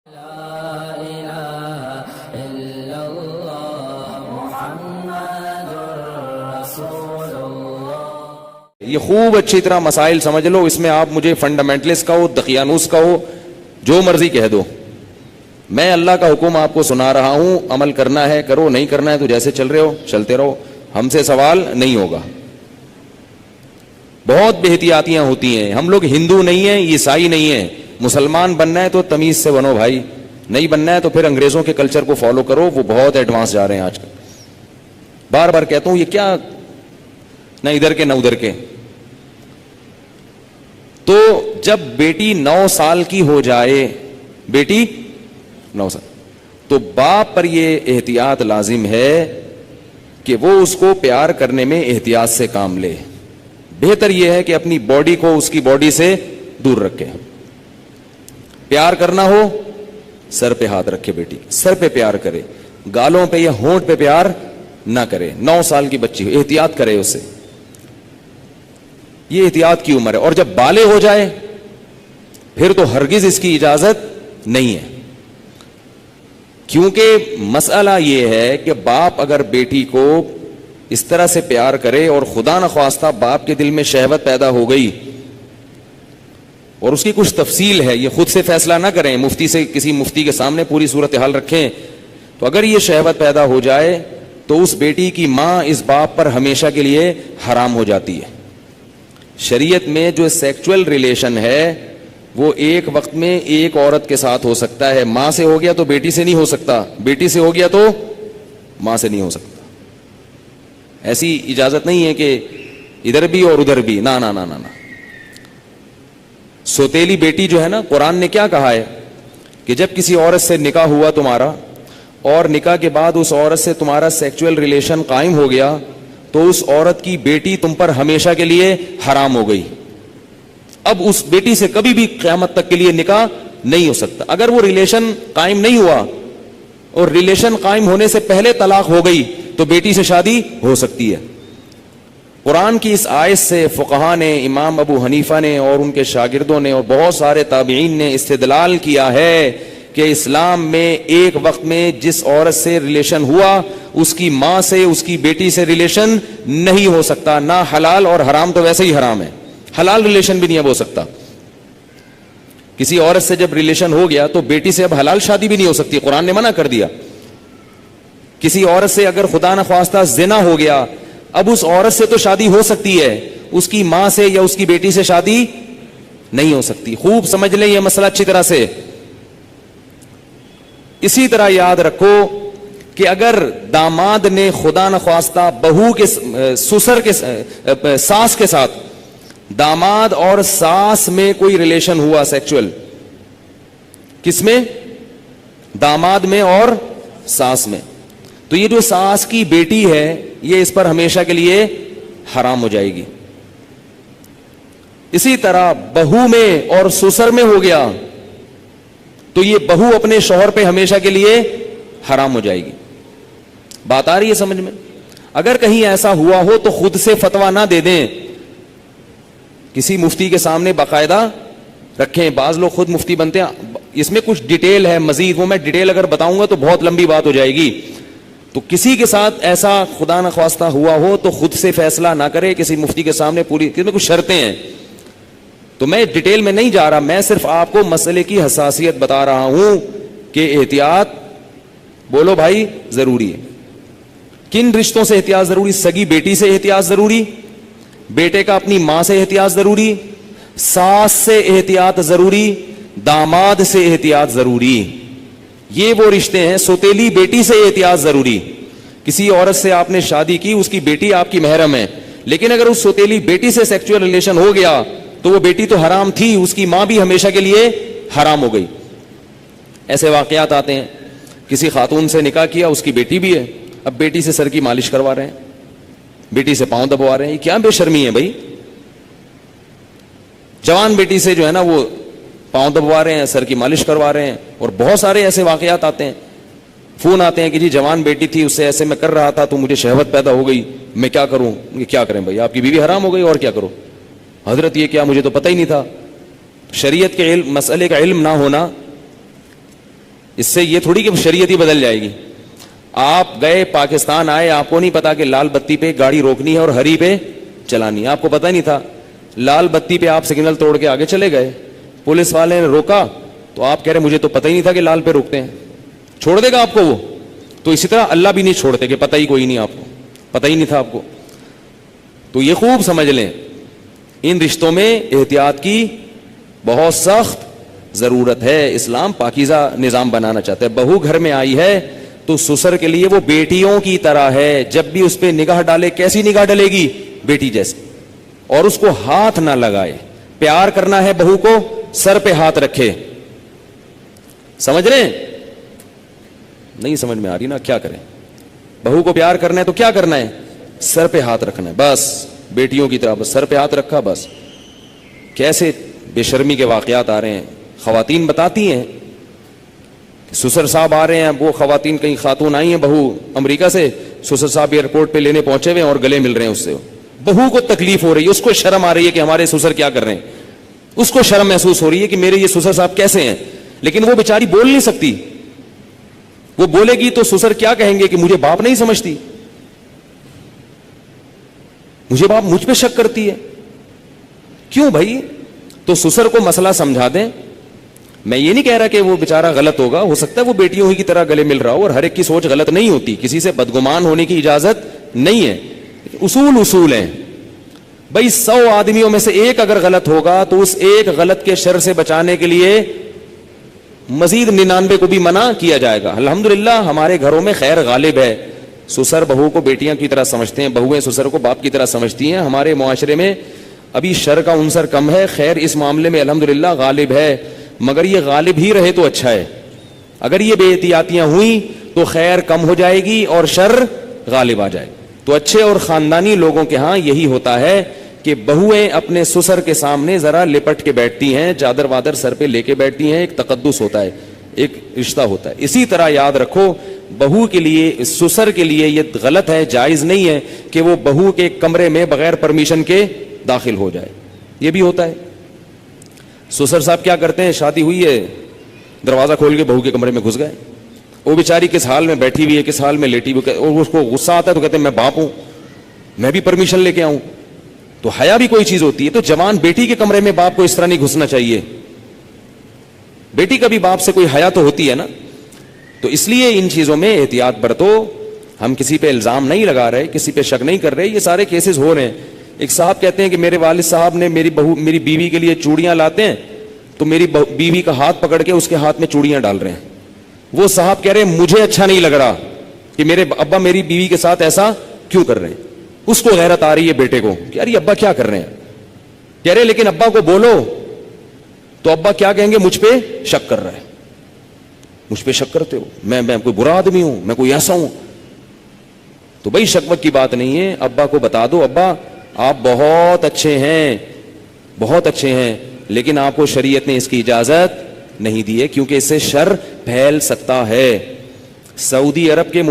یہ خوب اچھی طرح مسائل سمجھ لو. اس میں آپ مجھے فنڈامنٹلسٹ کہو, دقیانوس کہو, جو مرضی کہہ دو. میں اللہ کا حکم آپ کو سنا رہا ہوں, عمل کرنا ہے کرو, نہیں کرنا ہے تو جیسے چل رہے ہو چلتے رہو, ہم سے سوال نہیں ہوگا. بہت بے احتیاطیاں ہوتی ہیں. ہم لوگ ہندو نہیں ہیں, عیسائی نہیں ہیں. مسلمان بننا ہے تو تمیز سے بنو بھائی, نہیں بننا ہے تو پھر انگریزوں کے کلچر کو فالو کرو, وہ بہت ایڈوانس جا رہے ہیں آج کل. بار بار کہتا ہوں یہ کیا نہ ادھر کے نہ ادھر کے. تو جب بیٹی 9 سال کی ہو جائے, بیٹی 9 سال, تو باپ پر یہ احتیاط لازم ہے کہ وہ اس کو پیار کرنے میں احتیاط سے کام لے. بہتر یہ ہے کہ اپنی باڈی کو اس کی باڈی سے دور رکھے. پیار کرنا ہو سر پہ ہاتھ رکھے, بیٹی سر پہ پیار کرے, گالوں پہ یا ہونٹ پہ پیار نہ کرے. 9 سال کی بچی, احتیاط کرے اسے. یہ احتیاط کی عمر ہے. اور جب بالغ ہو جائے پھر تو ہرگز اس کی اجازت نہیں ہے. کیونکہ مسئلہ یہ ہے کہ باپ اگر بیٹی کو اس طرح سے پیار کرے اور خدا نخواستہ باپ کے دل میں شہوت پیدا ہو گئی, اور اس کی کچھ تفصیل ہے, یہ خود سے فیصلہ نہ کریں, مفتی سے, کسی مفتی کے سامنے پوری صورتحال رکھیں. تو اگر یہ شہوت پیدا ہو جائے تو اس بیٹی کی ماں اس باپ پر ہمیشہ کے لیے حرام ہو جاتی ہے. شریعت میں جو سیکچول ریلیشن ہے وہ ایک وقت میں ایک عورت کے ساتھ ہو سکتا ہے. ماں سے ہو گیا تو بیٹی سے نہیں ہو سکتا, بیٹی سے ہو گیا تو ماں سے نہیں ہو سکتا. ایسی اجازت نہیں ہے کہ ادھر بھی اور ادھر بھی, نہ نہ نہ نہ. سوتیلی بیٹی جو ہے نا, قرآن نے کیا کہا ہے کہ جب کسی عورت سے نکاح ہوا تمہارا اور نکاح کے بعد اس عورت سے تمہارا سیکچول ریلیشن قائم ہو گیا تو اس عورت کی بیٹی تم پر ہمیشہ کے لیے حرام ہو گئی. اب اس بیٹی سے کبھی بھی قیامت تک کے لیے نکاح نہیں ہو سکتا. اگر وہ ریلیشن قائم نہیں ہوا اور ریلیشن قائم ہونے سے پہلے طلاق ہو گئی تو بیٹی سے شادی ہو سکتی ہے. قرآن کی اس آیت سے فقہا نے, امام ابو حنیفہ نے اور ان کے شاگردوں نے اور بہت سارے تابعین نے استدلال کیا ہے کہ اسلام میں ایک وقت میں جس عورت سے ریلیشن ہوا اس کی ماں سے, اس کی بیٹی سے ریلیشن نہیں ہو سکتا. نہ حلال, اور حرام تو ویسے ہی حرام ہے, حلال ریلیشن بھی نہیں اب ہو سکتا. کسی عورت سے جب ریلیشن ہو گیا تو بیٹی سے اب حلال شادی بھی نہیں ہو سکتی, قرآن نے منع کر دیا. کسی عورت سے اگر خدا نخواستہ زنا ہو گیا, اب اس عورت سے تو شادی ہو سکتی ہے, اس کی ماں سے یا اس کی بیٹی سے شادی نہیں ہو سکتی. خوب سمجھ لیں یہ مسئلہ اچھی طرح سے. اسی طرح یاد رکھو کہ اگر داماد نے خدا نخواستہ بہو کے سسر کے ساس کے ساتھ, داماد اور ساس میں کوئی ریلیشن ہوا سیکچول, کس میں؟ داماد میں اور ساس میں, تو یہ جو ساس کی بیٹی ہے یہ اس پر ہمیشہ کے لیے حرام ہو جائے گی. اسی طرح بہو میں اور سسر میں ہو گیا تو یہ بہو اپنے شوہر پہ ہمیشہ کے لیے حرام ہو جائے گی. بات آ رہی ہے سمجھ میں؟ اگر کہیں ایسا ہوا ہو تو خود سے فتویٰ نہ دے دیں, کسی مفتی کے سامنے باقاعدہ رکھیں. بعض لوگ خود مفتی بنتے ہیں, اس میں کچھ ڈیٹیل ہے مزید, وہ میں ڈیٹیل اگر بتاؤں گا تو بہت لمبی بات ہو جائے گی. تو کسی کے ساتھ ایسا خدا نخواستہ ہوا ہو تو خود سے فیصلہ نہ کرے, کسی مفتی کے سامنے پوری, اس میں کچھ شرطیں ہیں. تو میں ڈیٹیل میں نہیں جا رہا, میں صرف آپ کو مسئلے کی حساسیت بتا رہا ہوں کہ احتیاط, بولو بھائی, ضروری ہے. کن رشتوں سے احتیاط ضروری؟ سگی بیٹی سے احتیاط ضروری, بیٹے کا اپنی ماں سے احتیاط ضروری, ساس سے احتیاط ضروری, داماد سے احتیاط ضروری. یہ وہ رشتے ہیں. سوتیلی بیٹی سے احتیاط ضروری. کسی عورت سے آپ نے شادی کی, اس کی بیٹی آپ کی محرم ہے, لیکن اگر اس سوتیلی بیٹی سے سیکچول ریلیشن ہو گیا تو وہ بیٹی تو حرام تھی, اس کی ماں بھی ہمیشہ کے لیے حرام ہو گئی. ایسے واقعات آتے ہیں, کسی خاتون سے نکاح کیا, اس کی بیٹی بھی ہے, اب بیٹی سے سر کی مالش کروا رہے ہیں, بیٹی سے پاؤں دبوا رہے ہیں. یہ کیا بے شرمی ہے بھائی؟ جوان بیٹی سے جو ہے نا وہ پاؤں دبوا رہے ہیں, سر کی مالش کروا رہے ہیں. اور بہت سارے ایسے واقعات آتے ہیں, فون آتے ہیں کہ جی جوان بیٹی تھی, اس سے ایسے میں کر رہا تھا تو مجھے شہوت پیدا ہو گئی, میں کیا کروں؟ کیا کریں بھائی, آپ کی بیوی حرام ہو گئی, اور کیا کرو؟ حضرت یہ کیا, مجھے تو پتہ ہی نہیں تھا. شریعت کے علم, مسئلے کا علم نہ ہونا اس سے یہ تھوڑی کہ شریعت ہی بدل جائے گی. آپ گئے پاکستان آئے, آپ کو نہیں پتا کہ لال بتی پہ گاڑی روکنی ہے اور ہری پہ چلانی ہے, آپ کو پتا نہیں تھا. لال بتی پہ آپ سگنل توڑ کے آگے چلے گئے, پولیس والے نے روکا تو آپ کہہ رہے مجھے تو پتہ ہی نہیں تھا کہ لال پہ روکتے ہیں. چھوڑ دے گا آپ کو وہ؟ تو اسی طرح اللہ بھی نہیں چھوڑتے کہ پتہ ہی کوئی نہیں, آپ کو پتہ ہی نہیں تھا آپ کو. تو یہ خوب سمجھ لیں, ان رشتوں میں احتیاط کی بہت سخت ضرورت ہے. اسلام پاکیزہ نظام بنانا چاہتا ہے. بہو گھر میں آئی ہے تو سسر کے لیے وہ بیٹیوں کی طرح ہے. جب بھی اس پہ نگاہ ڈالے, کیسی نگاہ ڈالے گی؟ بیٹی جیسی. اور اس کو ہاتھ نہ لگائے. پیار کرنا ہے بہو کو, سر پہ ہاتھ رکھے. سمجھ رہے ہیں؟ نہیں سمجھ میں آ رہی نا, کیا کریں؟ بہو کو پیار کرنا ہے تو کیا کرنا ہے؟ سر پہ ہاتھ رکھنا ہے بس. بیٹیوں کی طرح بس سر پہ ہاتھ رکھا بس. کیسے بے شرمی کے واقعات آ رہے ہیں. خواتین بتاتی ہیں, سسر صاحب آ رہے ہیں, وہ خواتین کہیں خاتون آئی ہیں بہو امریکہ سے, سسر صاحب ایئرپورٹ پہ لینے پہنچے ہوئے اور گلے مل رہے ہیں اس سے. بہو کو تکلیف ہو رہی ہے, اس کو شرم آ رہی ہے کہ ہمارے سسر کیا کر رہے ہیں, اس کو شرم محسوس ہو رہی ہے کہ میرے یہ سسر صاحب کیسے ہیں. لیکن وہ بیچاری بول نہیں سکتی. وہ بولے گی تو سسر کیا کہیں گے کہ مجھے باپ نہیں سمجھتی, مجھے باپ مجھ پہ شک کرتی ہے. کیوں بھائی؟ تو سسر کو مسئلہ سمجھا دیں. میں یہ نہیں کہہ رہا کہ وہ بیچارہ غلط ہوگا, ہو سکتا ہے وہ بیٹیوں ہی کی طرح گلے مل رہا ہو, اور ہر ایک کی سوچ غلط نہیں ہوتی, کسی سے بدگمان ہونے کی اجازت نہیں ہے. اصول ہیں بھائی. 100 آدمیوں میں سے ایک اگر غلط ہوگا تو اس ایک غلط کے شر سے بچانے کے لیے مزید 99 کو بھی منع کیا جائے گا. الحمدللہ ہمارے گھروں میں خیر غالب ہے. سسر بہو کو بیٹیاں کی طرح سمجھتے ہیں, بہویں سسر کو باپ کی طرح سمجھتی ہیں. ہمارے معاشرے میں ابھی شر کا عنصر کم ہے, خیر اس معاملے میں الحمدللہ غالب ہے, مگر یہ غالب ہی رہے تو اچھا ہے. اگر یہ بے احتیاطیاں ہوئیں تو خیر کم ہو جائے گی اور شر غالب آ جائے. تو اچھے اور خاندانی لوگوں کے ہاں یہی ہوتا ہے کہ بہویں اپنے سسر کے سامنے ذرا لپٹ کے بیٹھتی ہیں, چادر وادر سر پہ لے کے بیٹھتی ہیں. ایک تقدس ہوتا ہے, ایک رشتہ ہوتا ہے. اسی طرح یاد رکھو, بہو کے لیے, سسر کے لیے یہ غلط ہے, جائز نہیں ہے کہ وہ بہو کے کمرے میں بغیر پرمیشن کے داخل ہو جائے. یہ بھی ہوتا ہے. سسر صاحب کیا کرتے ہیں, شادی ہوئی ہے, دروازہ کھول کے بہو کے کمرے میں گھس گئے. وہ بیچاری کس حال میں بیٹھی ہوئی ہے, کس حال میں لیٹی ہوئی, اور اس کو غصہ آتا ہے تو کہتے ہیں میں باپ ہوں, میں بھی پرمیشن لے کے آؤں. تو حیا بھی کوئی چیز ہوتی ہے. تو جوان بیٹی کے کمرے میں باپ کو اس طرح نہیں گھسنا چاہیے. بیٹی کا بھی باپ سے کوئی حیا تو ہوتی ہے نا. تو اس لیے ان چیزوں میں احتیاط برتو. ہم کسی پہ الزام نہیں لگا رہے, کسی پہ شک نہیں کر رہے, یہ سارے کیسز ہو رہے ہیں. ایک صاحب کہتے ہیں کہ میرے والد صاحب نے میری بیوی کے لیے چوڑیاں لاتے ہیں تو میری بیوی کا ہاتھ پکڑ کے اس کے ہاتھ میں چوڑیاں ڈال رہے ہیں. وہ صاحب کہہ رہے ہیں مجھے اچھا نہیں لگ رہا کہ میرے ابا میری بیوی کے ساتھ ایسا کیوں کر رہے ہیں. اس کو غیرت آ رہی ہے بیٹے کو کہ یار یہ ابا کیا کر رہے ہیں. کہہ رہے لیکن ابا کو بولو تو ابا کیا کہیں گے, مجھ پہ شک کر رہا ہے, مجھ پہ شک کرتے ہو, میں کوئی برا آدمی ہوں, میں کوئی ایسا ہوں. تو بھائی شک وک کی بات نہیں ہے. ابا کو بتا دو ابا آپ بہت اچھے ہیں, بہت اچھے ہیں, لیکن آپ کو شریعت نے اس کی اجازت نہیں دی ہے کیونکہ اس سے شر پھیل سکتا ہے. سعودی عرب کے